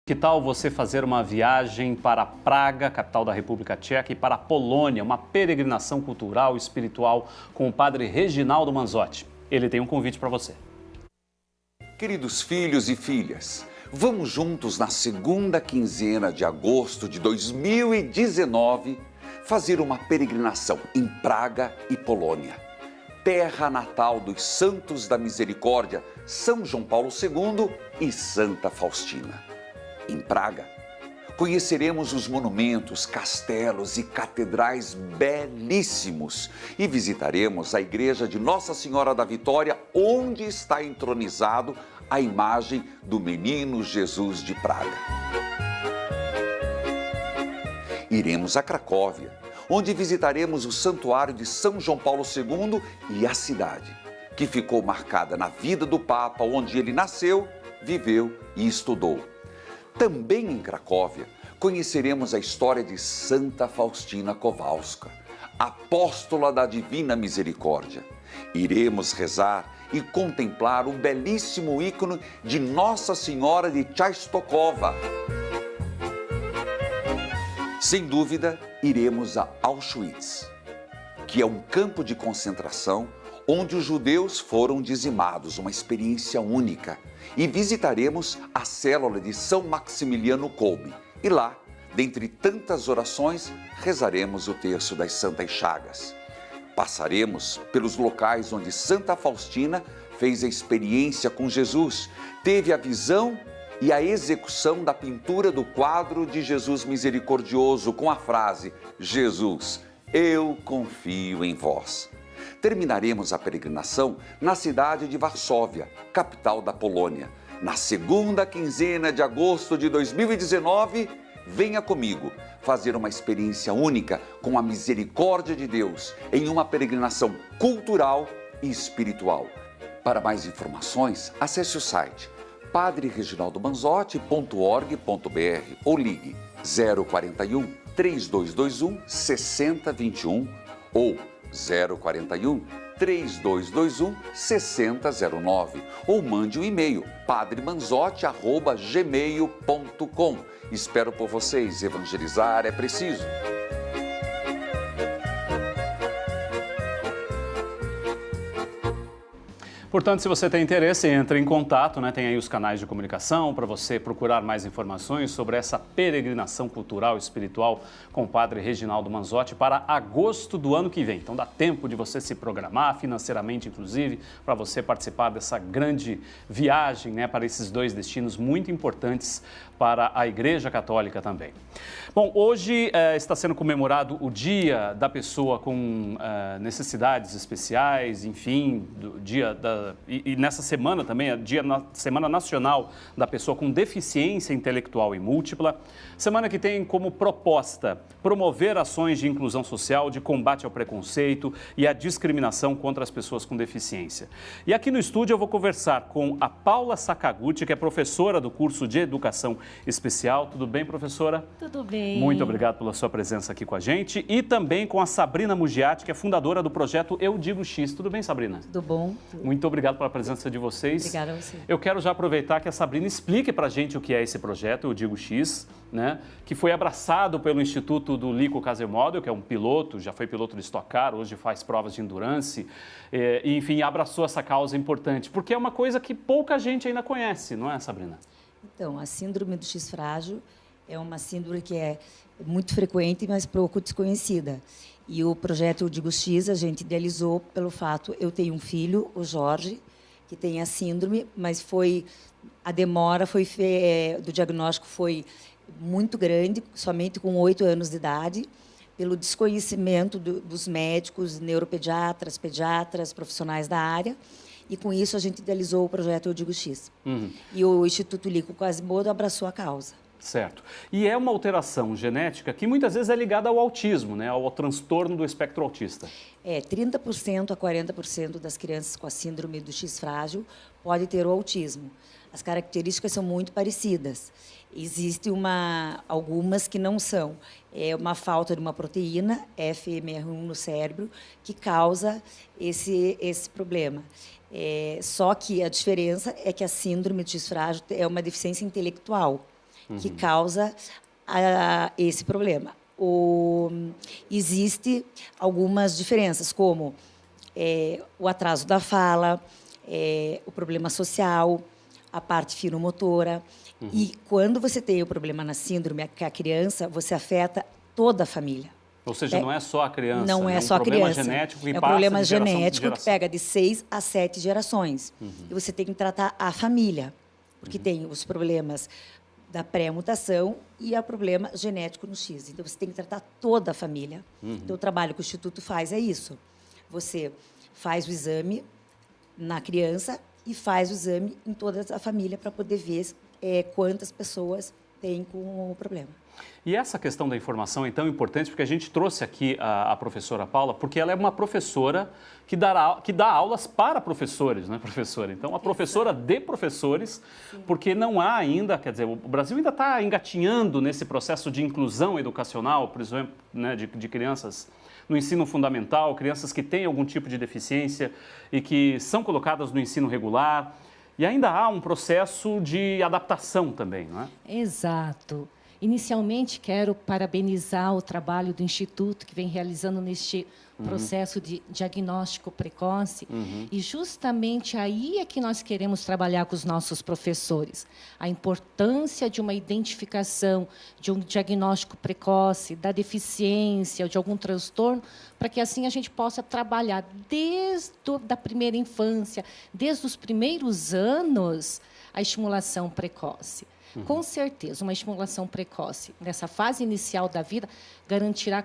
Que tal você fazer uma viagem para Praga, capital da República Tcheca, e para a Polônia, uma peregrinação cultural e espiritual com o padre Reginaldo Manzotti? Ele tem um convite para você. Queridos filhos e filhas, vamos juntos na segunda quinzena de agosto de 2019 fazer uma peregrinação em Praga e Polônia, terra natal dos Santos da Misericórdia, São João Paulo II e Santa Faustina. Em Praga, conheceremos os monumentos, castelos e catedrais belíssimos e visitaremos a igreja de Nossa Senhora da Vitória, onde está entronizado a imagem do menino Jesus de Praga. Iremos a Cracóvia, onde visitaremos o santuário de São João Paulo II e a cidade, que ficou marcada na vida do Papa, onde ele nasceu, viveu e estudou. Também em Cracóvia, conheceremos a história de Santa Faustina Kowalska, apóstola da Divina Misericórdia. Iremos rezar e contemplar o belíssimo ícone de Nossa Senhora de Częstochowa. Sem dúvida, iremos a Auschwitz, que é um campo de concentração onde os judeus foram dizimados, uma experiência única. E visitaremos a célula de São Maximiliano Kolbe. E lá, dentre tantas orações, rezaremos o terço das Santas Chagas. Passaremos pelos locais onde Santa Faustina fez a experiência com Jesus, teve a visão e a execução da pintura do quadro de Jesus misericordioso com a frase: Jesus, eu confio em vós. Terminaremos a peregrinação na cidade de Varsóvia, capital da Polônia. Na segunda quinzena de agosto de 2019, venha comigo fazer uma experiência única com a misericórdia de Deus em uma peregrinação cultural e espiritual. Para mais informações, acesse o site padrereginaldomanzotti.org.br ou ligue 041 3221 6021 ou 041 3221 6009 ou mande um e-mail padremanzotti@gmail.com. Espero por vocês. Evangelizar é preciso. Portanto, se você tem interesse, entre em contato, né? Tem aí os canais de comunicação para você procurar mais informações sobre essa peregrinação cultural e espiritual com o padre Reginaldo Manzotti para agosto do ano que vem. Então dá tempo de você se programar financeiramente, inclusive, para você participar dessa grande viagem, né? Para esses dois destinos muito importantes para a Igreja Católica também. Bom, hoje está sendo comemorado o Dia da Pessoa com Necessidades Especiais, enfim, do dia e nessa semana também, Semana Nacional da Pessoa com Deficiência Intelectual e Múltipla, semana que tem como proposta promover ações de inclusão social, de combate ao preconceito e à discriminação contra as pessoas com deficiência. E aqui no estúdio eu vou conversar com a Paula Sakaguchi, que é professora do curso de Educação Especial. Tudo bem, professora? Tudo bem. Muito obrigado pela sua presença aqui com a gente. E também com a Sabrina Mugiati, que é fundadora do projeto Eu Digo X. Tudo bem, Sabrina? Tudo bom. Muito obrigado pela presença de vocês. Obrigada a você. Eu quero já aproveitar que a Sabrina explique para a gente o que é esse projeto, Eu Digo X, né? Que foi abraçado pelo Instituto do Lico Casemodel, que é um piloto, já foi piloto de Stock Car, hoje faz provas de endurance, e, enfim, abraçou essa causa importante, porque é uma coisa que pouca gente ainda conhece, não é, Sabrina? Então, a síndrome do X frágil é uma síndrome que é muito frequente, mas pouco desconhecida. E o projeto Eu Digo X, a gente idealizou pelo fato, eu tenho um filho, o Jorge, que tem a síndrome, mas a demora do diagnóstico foi muito grande, somente com 8 anos de idade, pelo desconhecimento dos médicos, neuropediatras, pediatras, profissionais da área. E, com isso, a gente idealizou o projeto Eu Digo X. E o Instituto Lico Quasimodo abraçou a causa. Certo. E é uma alteração genética que muitas vezes é ligada ao autismo, né? Ao transtorno do espectro autista. 30% a 40% das crianças com a síndrome do X frágil pode ter o autismo. As características são muito parecidas. Existem algumas que não são. É uma falta de uma proteína, FMR1, no cérebro, que causa esse problema. Só que a diferença é que a síndrome do X frágil é uma deficiência intelectual. que causa esse problema. Existe algumas diferenças, como o atraso da fala, o problema social, a parte finomotora. E quando você tem o problema na síndrome, que a criança, você afeta toda a família. Ou seja, não é só a criança, não é só a criança. É um problema genético que passa problema de genético que pega de 6 a 7 gerações. E você tem que tratar a família, porque tem os problemas da pré-mutação e o problema genético no X. Então, você tem que tratar toda a família. Então, o trabalho que o Instituto faz é isso. Você faz o exame na criança e faz o exame em toda a família para poder ver quantas pessoas têm com o problema. E essa questão da informação é tão importante porque a gente trouxe aqui a professora Paula, porque ela é uma professora que dá aulas para professores, né, professora? Então, a professora de professores, porque não há ainda, quer dizer, o Brasil ainda está engatinhando nesse processo de inclusão educacional, por exemplo, né, de crianças no ensino fundamental, crianças que têm algum tipo de deficiência e que são colocadas no ensino regular. E ainda há um processo de adaptação também, não é? Exato. Inicialmente, quero parabenizar o trabalho do Instituto que vem realizando neste processo de diagnóstico precoce. E justamente aí é que nós queremos trabalhar com os nossos professores. A importância de uma identificação, de um diagnóstico precoce, da deficiência, de algum transtorno, para que assim a gente possa trabalhar desde a primeira infância, desde os primeiros anos, a estimulação precoce. Com certeza, uma estimulação precoce nessa fase inicial da vida garantirá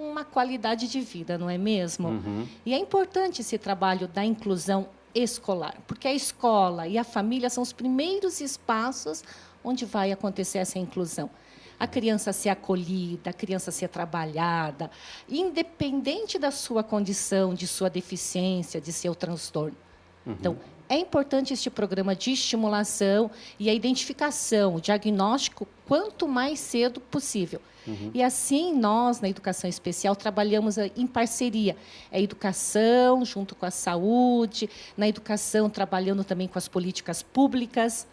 uma qualidade de vida, não é mesmo? E é importante esse trabalho da inclusão escolar, porque a escola e a família são os primeiros espaços onde vai acontecer essa inclusão. A criança ser acolhida, a criança ser trabalhada, independente da sua condição, de sua deficiência, de seu transtorno. Então, é importante este programa de estimulação e a identificação, o diagnóstico, quanto mais cedo possível. E assim, nós, na Educação Especial, trabalhamos em parceria. A educação, junto com a saúde, na educação, trabalhando também com as políticas públicas,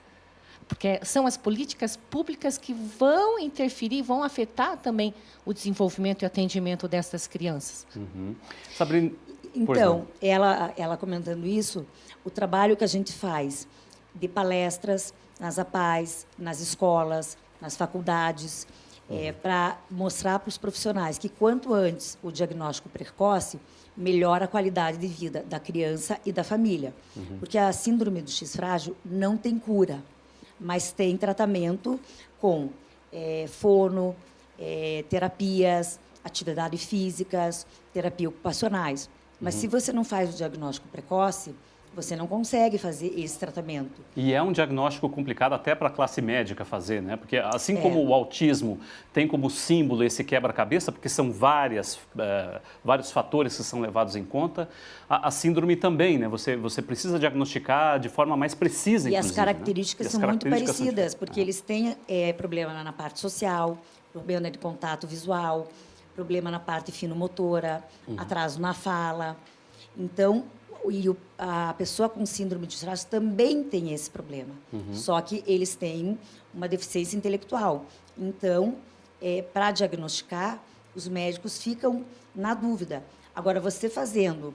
porque são as políticas públicas que vão interferir, vão afetar também o desenvolvimento e atendimento dessas crianças. Sabrina, então, ela comentando isso, o trabalho que a gente faz de palestras nas APAES, nas escolas, nas faculdades, para mostrar para os profissionais que, quanto antes o diagnóstico precoce, melhora a qualidade de vida da criança e da família. Porque a síndrome do X frágil não tem cura, mas tem tratamento com fono, terapias, atividades físicas, terapia ocupacionais. Mas se você não faz o diagnóstico precoce, você não consegue fazer esse tratamento. E é um diagnóstico complicado até para a classe médica fazer, né? Porque assim como o autismo tem como símbolo esse quebra-cabeça, porque são vários fatores que são levados em conta, a síndrome também, né? Você precisa diagnosticar de forma mais precisa, inclusive. E as características né? são muito parecidas, porque eles têm problema na parte social, problema de contato visual, problema na parte finomotora, atraso na fala. Então, a pessoa com síndrome de X também tem esse problema, só que eles têm uma deficiência intelectual. Então, para diagnosticar, os médicos ficam na dúvida. Agora, você fazendo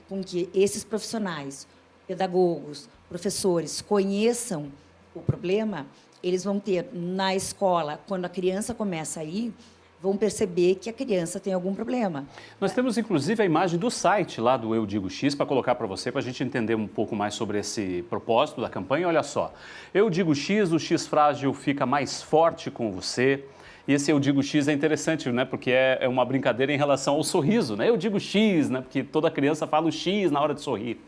com que esses profissionais, pedagogos, professores, conheçam o problema, eles vão ter na escola, quando a criança começa a ir, vão perceber que a criança tem algum problema. Nós temos, inclusive, a imagem do site lá do Eu Digo X para colocar para você, para a gente entender um pouco mais sobre esse propósito da campanha. Olha só, Eu Digo X, o X frágil fica mais forte com você. E esse Eu Digo X é interessante, né? Porque é uma brincadeira em relação ao sorriso, né? Eu digo X, né? Porque toda criança fala o X na hora de sorrir.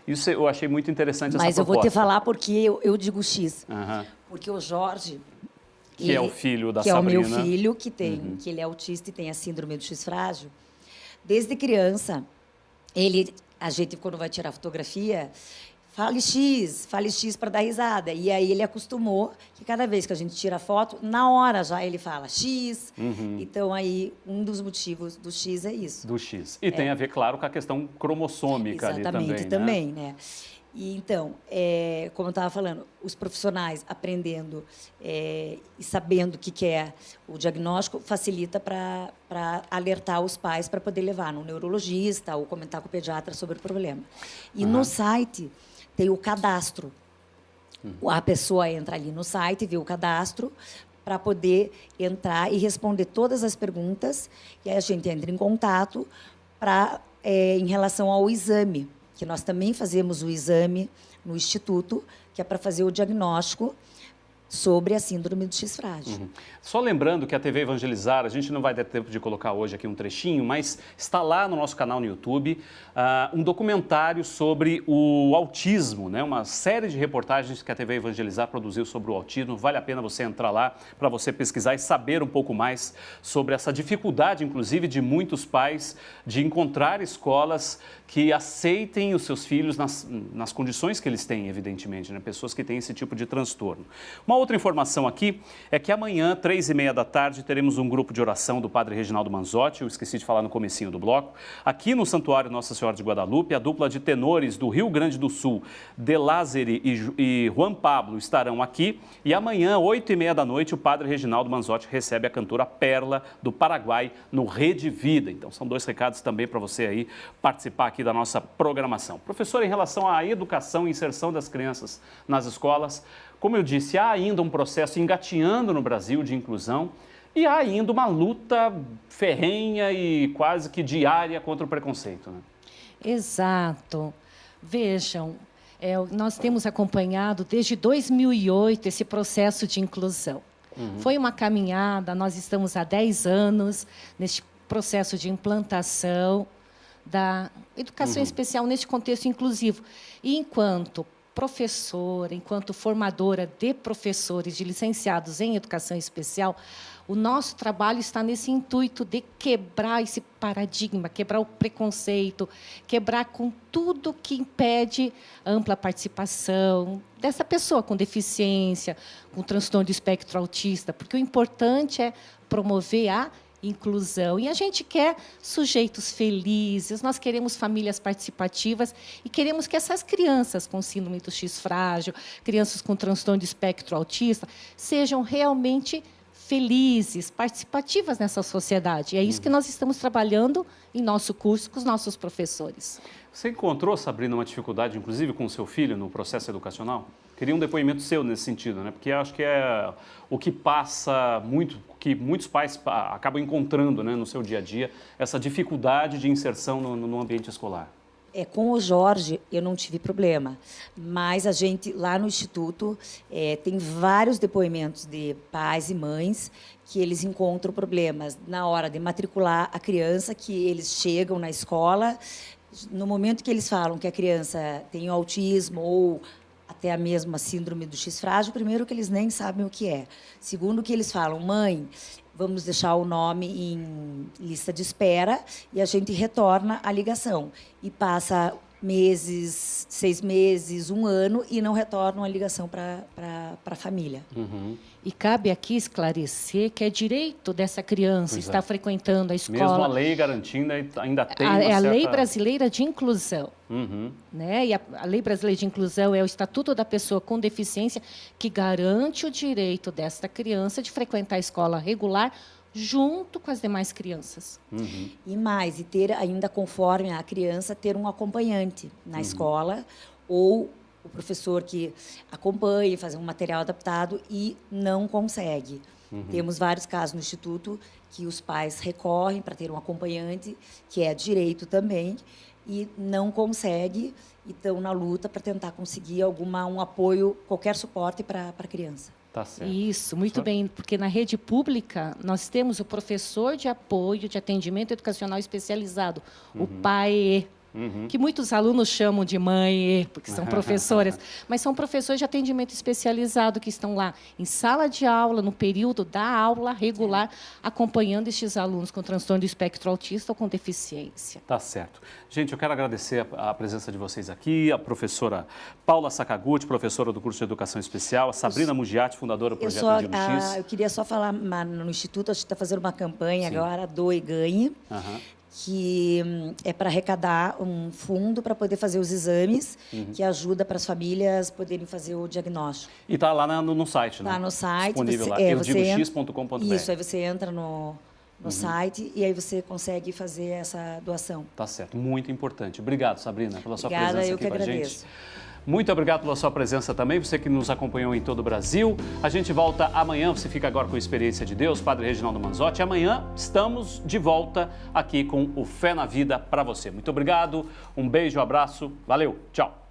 Isso eu achei muito interessante, essa proposta. Mas eu vou te falar porque eu digo X. Porque o Jorge... Que é o filho da Sabrina. Que é o meu filho, que ele é autista e tem a síndrome do X frágil. Desde criança, a gente, quando vai tirar fotografia, fale X para dar risada. E aí ele acostumou que cada vez que a gente tira foto, na hora já ele fala X. Então, aí, um dos motivos do X é isso. Do X. E tem a ver, claro, com a questão cromossômica ali também. Exatamente, também, né? E então, como eu estava falando, os profissionais aprendendo e sabendo o que é o diagnóstico facilita para alertar os pais para poder levar no neurologista ou comentar com o pediatra sobre o problema. E no site tem o cadastro. A pessoa entra ali no site, vê o cadastro para poder entrar e responder todas as perguntas. E aí a gente entra em contato em relação ao exame, que nós também fazemos o exame no Instituto, que é para fazer o diagnóstico sobre a síndrome do X frágil. Só lembrando que a TV Evangelizar, a gente não vai ter tempo de colocar hoje aqui um trechinho, mas está lá no nosso canal no YouTube um documentário sobre o autismo, né? Uma série de reportagens que a TV Evangelizar produziu sobre o autismo. Vale a pena você entrar lá para você pesquisar e saber um pouco mais sobre essa dificuldade, inclusive, de muitos pais de encontrar escolas que aceitem os seus filhos nas condições que eles têm, evidentemente, né? Pessoas que têm esse tipo de transtorno. Uma outra informação aqui é que amanhã, 3h30 da tarde, teremos um grupo de oração do Padre Reginaldo Manzotti, eu esqueci de falar no comecinho do bloco, aqui no Santuário Nossa Senhora de Guadalupe. A dupla de tenores do Rio Grande do Sul, De Lázari e Juan Pablo, estarão aqui. E amanhã, 8h30 da noite, o Padre Reginaldo Manzotti recebe a cantora Perla, do Paraguai, no Rede Vida. Então, são 2 recados também para você aí participar aqui da nossa programação. Professor, em relação à educação e inserção das crianças nas escolas, como eu disse, há ainda um processo engateando no Brasil de inclusão e há ainda uma luta ferrenha e quase que diária contra o preconceito, né? Exato. Vejam, nós temos acompanhado desde 2008 esse processo de inclusão. Foi uma caminhada, nós estamos há 10 anos neste processo de implantação da educação especial neste contexto inclusivo. E enquanto professora, enquanto formadora de professores, de licenciados em educação especial, o nosso trabalho está nesse intuito de quebrar esse paradigma, quebrar o preconceito, quebrar com tudo que impede a ampla participação dessa pessoa com deficiência, com transtorno do espectro autista, porque o importante é promover a inclusão. E a gente quer sujeitos felizes, nós queremos famílias participativas e queremos que essas crianças com síndrome do X frágil, crianças com transtorno do espectro autista, sejam realmente felizes, participativas nessa sociedade. E é isso que nós estamos trabalhando em nosso curso com os nossos professores. Você encontrou, Sabrina, uma dificuldade, inclusive, com o seu filho no processo educacional? Queria um depoimento seu nesse sentido, né? Porque acho que é o que passa muito, que muitos pais acabam encontrando, né, no seu dia a dia, essa dificuldade de inserção no ambiente escolar. Com o Jorge, eu não tive problema, mas a gente, lá no Instituto, tem vários depoimentos de pais e mães que eles encontram problemas na hora de matricular a criança, que eles chegam na escola, no momento que eles falam que a criança tem autismo ou até a mesma síndrome do X frágil, primeiro que eles nem sabem o que é. Segundo que eles falam, mãe, vamos deixar o nome em lista de espera e a gente retorna a ligação. E passa meses, 6 meses, 1 ano e não retornam a ligação para a família. E cabe aqui esclarecer que é direito dessa criança estar frequentando a escola. Mesmo a lei garantindo, ainda tem uma certa... a Lei Brasileira de Inclusão. Né? E a Lei Brasileira de Inclusão é o Estatuto da Pessoa com Deficiência que garante o direito desta criança de frequentar a escola regular junto com as demais crianças. E mais, e ter ainda, conforme a criança, ter um acompanhante na escola ou o professor que acompanhe, fazer um material adaptado e não consegue. Temos vários casos no Instituto que os pais recorrem para ter um acompanhante, que é direito também, e não consegue, e estão na luta para tentar conseguir um apoio, qualquer suporte para a criança. Tá certo. Isso, muito bem, porque na rede pública nós temos o professor de apoio de atendimento educacional especializado, o PAE, que muitos alunos chamam de mãe, porque são professoras, mas são professores de atendimento especializado que estão lá em sala de aula, no período da aula regular, acompanhando estes alunos com transtorno do espectro autista ou com deficiência. Tá certo. Gente, eu quero agradecer a presença de vocês aqui, a professora Paula Sakaguchi, professora do curso de Educação Especial, a Sabrina Mugiati, fundadora do Projeto Digo X. Eu queria só falar, no Instituto, a gente está fazendo uma campanha agora, Doe e Ganhe. que é para arrecadar um fundo para poder fazer os exames, que ajuda para as famílias poderem fazer o diagnóstico. E está lá no site, né? Está no site. Disponível você, lá, eudigox.com.br. Isso, aí você entra no site e aí você consegue fazer essa doação. Tá certo, muito importante. Obrigado, Sabrina, pela sua Obrigada, presença eu aqui que com a agradeço. gente. Muito obrigado pela sua presença também, você que nos acompanhou em todo o Brasil. A gente volta amanhã, você fica agora com a Experiência de Deus, Padre Reginaldo Manzotti. Amanhã estamos de volta aqui com o Fé na Vida para você. Muito obrigado, um beijo, um abraço, valeu, tchau.